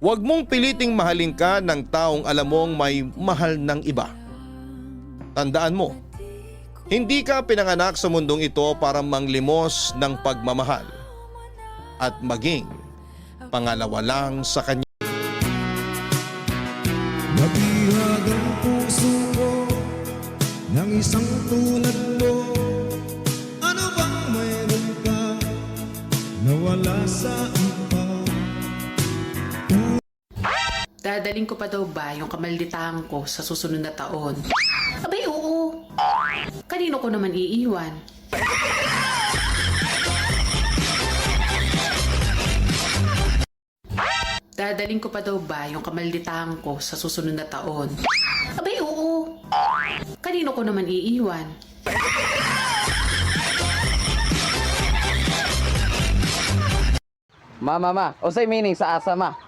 Huwag mong piliting mahalin ka ng taong alam mong may mahal ng iba. Tandaan mo, hindi ka pinanganak sa mundong ito para manglimos ng pagmamahal at maging pangalawa lang sa kanya. Nabihag ang puso ko ng isang tulad mo. Ano bang mayroon ka na wala sa iba? Dadaling ko pa daw ba yung kamalditahan ko sa susunod na taon? Abay, oo. Kanino ko naman iiwan? Dadaling ko pa daw ba yung kamalditahan ko sa susunod na taon? Abay, oo. Kanino ko naman iiwan? Ma, unsay meaning sa asa ma?